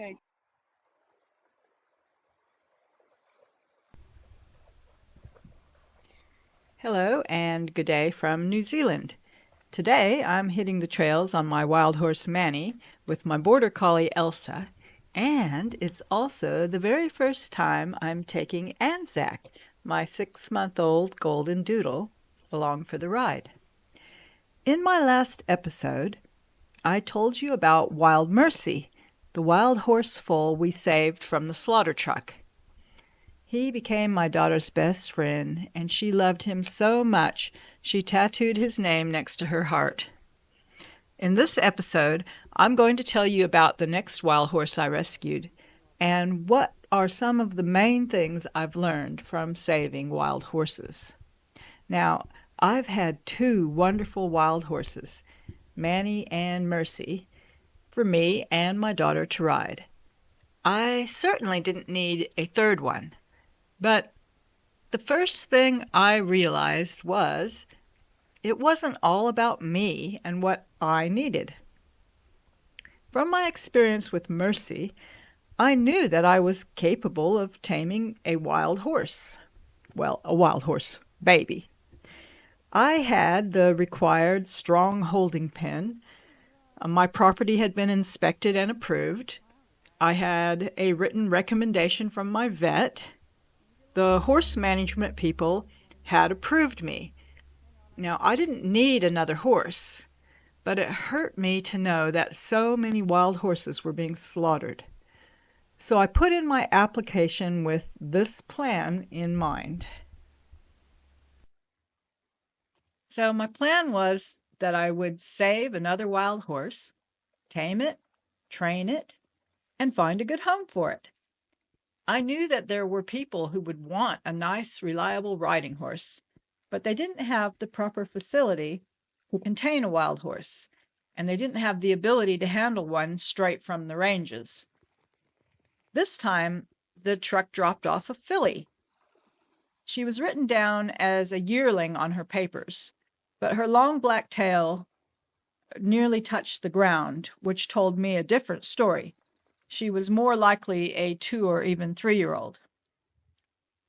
Okay. Hello and good day from New Zealand. Today I'm hitting the trails on my wild horse Manny with my border collie Elsa, and it's also the very first time I'm taking Anzac, my 6-month-old golden doodle, along for the ride. In my last episode, I told you about Wild Mercy, the wild horse foal we saved from the slaughter truck. He became my daughter's best friend, and she loved him so much she tattooed his name next to her heart. In this episode, I'm going to tell you about the next wild horse I rescued and what are some of the main things I've learned from saving wild horses. Now, I've had two wonderful wild horses, Manny and Mercy, for me and my daughter to ride. I certainly didn't need a third one, but the first thing I realized was it wasn't all about me and what I needed. From my experience with Mercy, I knew that I was capable of taming a wild horse. Well, a wild horse baby. I had the required strong holding pen. My property had been inspected and approved. I had a written recommendation from my vet. The horse management people had approved me. Now, I didn't need another horse, but it hurt me to know that so many wild horses were being slaughtered. So I put in my application with this plan in mind. So my plan was that I would save another wild horse, tame it, train it, and find a good home for it. I knew that there were people who would want a nice, reliable riding horse, but they didn't have the proper facility to contain a wild horse, and they didn't have the ability to handle one straight from the ranges. This time, the truck dropped off a filly. She was written down as a yearling on her papers, but her long black tail nearly touched the ground, which told me a different story. She was more likely a 2 or even 3-year-old.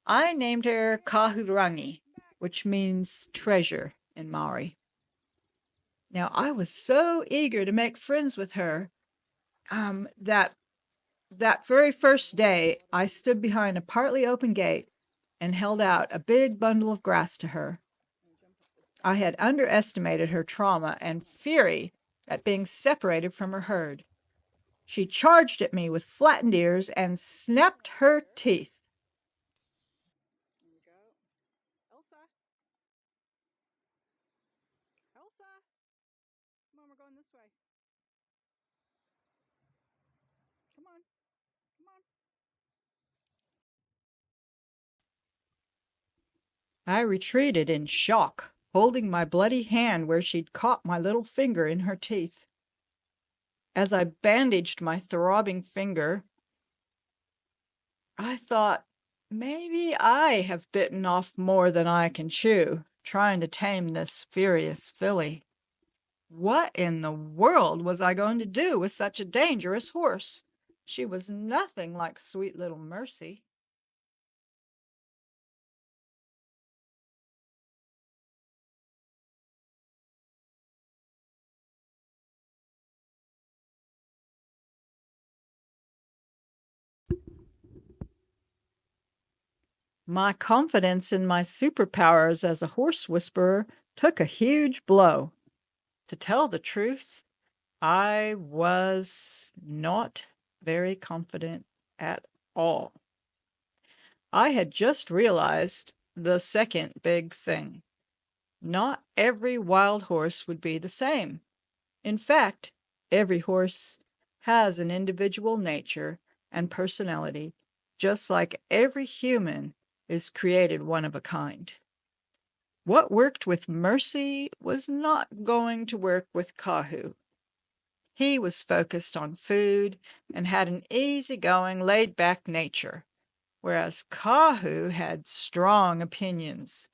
I named her Kahurangi, which means treasure in Maori. Now, I was so eager to make friends with her that very first day, I stood behind a partly open gate and held out a big bundle of grass to her. I had underestimated her trauma and fury at being separated from her herd. She charged at me with flattened ears and snapped her teeth. Here we go. Elsa. Elsa. Come on, we're going this way. Come on. Come on. I retreated in shock, holding my bloody hand where she'd caught my little finger in her teeth. As I bandaged my throbbing finger, I thought, maybe I have bitten off more than I can chew, trying to tame this furious filly. What in the world was I going to do with such a dangerous horse? She was nothing like sweet little Mercy. My confidence in my superpowers as a horse whisperer took a huge blow. To tell the truth, I was not very confident at all. I had just realized the second big thing. Not every wild horse would be the same. In fact, every horse has an individual nature and personality, just like every human is created one of a kind. What worked with Mercy was not going to work with Kahu. He was focused on food and had an easygoing, laid-back nature, whereas Kahu had strong opinions.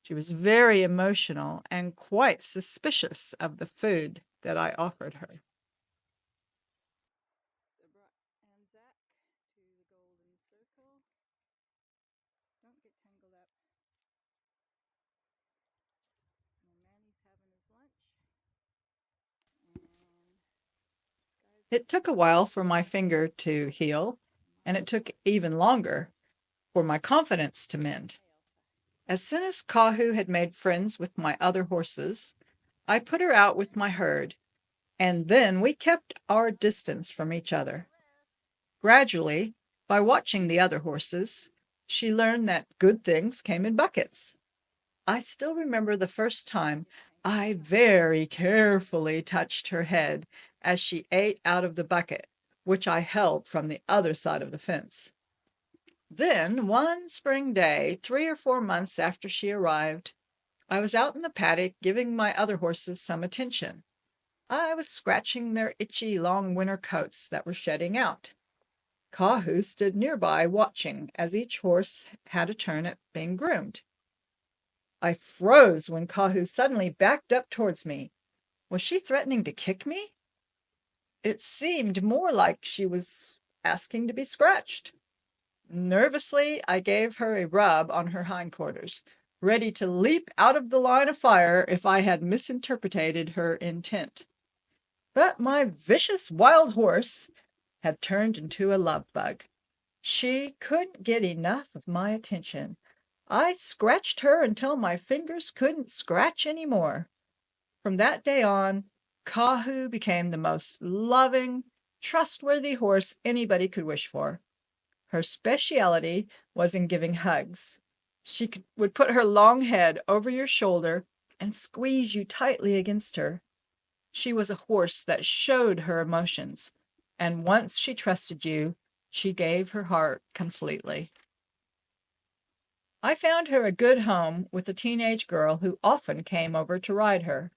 She was very emotional and quite suspicious of the food that I offered her. Anzac Careful. Don't get tangled up. And Manny's having his lunch. And guys, It took a while for my finger to heal, and it took even longer for my confidence to mend. hey Elsa. As soon as Kahu had made friends with my other horses, I put her out with my herd, and then we kept our distance from each other. Gradually, by watching the other horses, she learned that good things came in buckets. I still remember the first time I very carefully touched her head as she ate out of the bucket, which I held from the other side of the fence. Then, one spring day, 3 or 4 months after she arrived, I was out in the paddock giving my other horses some attention. I was scratching their itchy long winter coats that were shedding out. Kahu stood nearby watching as each horse had a turn at being groomed. I froze when Kahu suddenly backed up towards me. Was she threatening to kick me? It seemed more like she was asking to be scratched. Nervously, I gave her a rub on her hindquarters, ready to leap out of the line of fire if I had misinterpreted her intent. But my vicious wild horse had turned into a love bug. She couldn't get enough of my attention. I scratched her until my fingers couldn't scratch any more. From that day on, Kahu became the most loving, trustworthy horse anybody could wish for. Her specialty was in giving hugs. Would put her long head over your shoulder and squeeze you tightly against her. She was a horse that showed her emotions, and once she trusted you, she gave her heart completely. I found her a good home with a teenage girl who often came over to ride her.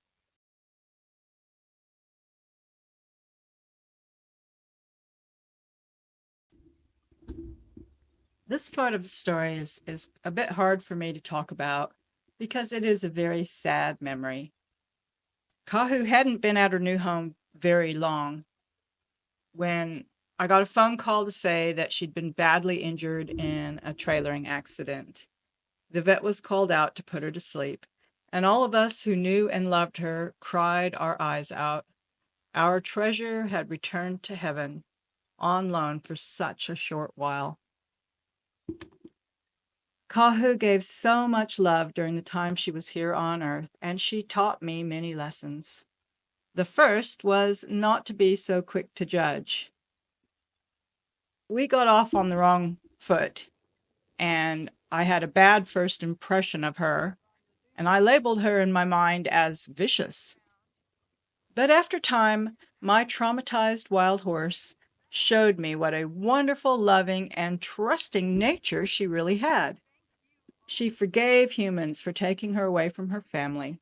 This part of the story is a bit hard for me to talk about because it is a very sad memory. Kahu hadn't been at her new home very long when I got a phone call to say that she'd been badly injured in a trailering accident. The vet was called out to put her to sleep, and all of us who knew and loved her cried our eyes out. Our treasure had returned to heaven on loan for such a short while. Kahu gave so much love during the time she was here on earth, and she taught me many lessons. The first was not to be so quick to judge. We got off on the wrong foot, and I had a bad first impression of her, and I labeled her in my mind as vicious. But after time, my traumatized wild horse showed me what a wonderful, loving, and trusting nature she really had. She forgave humans for taking her away from her family,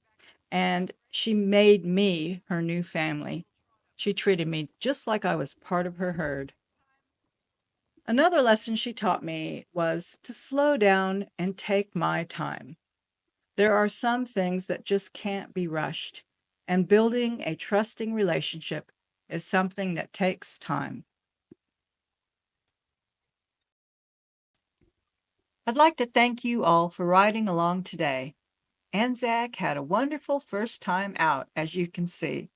and she made me her new family. She treated me just like I was part of her herd. Another lesson she taught me was to slow down and take my time. There are some things that just can't be rushed, and building a trusting relationship is something that takes time. I'd like to thank you all for riding along today. Anzac had a wonderful first time out, as you can see,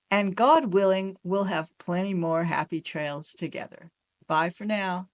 and God willing, we'll have plenty more happy trails together. Bye for now.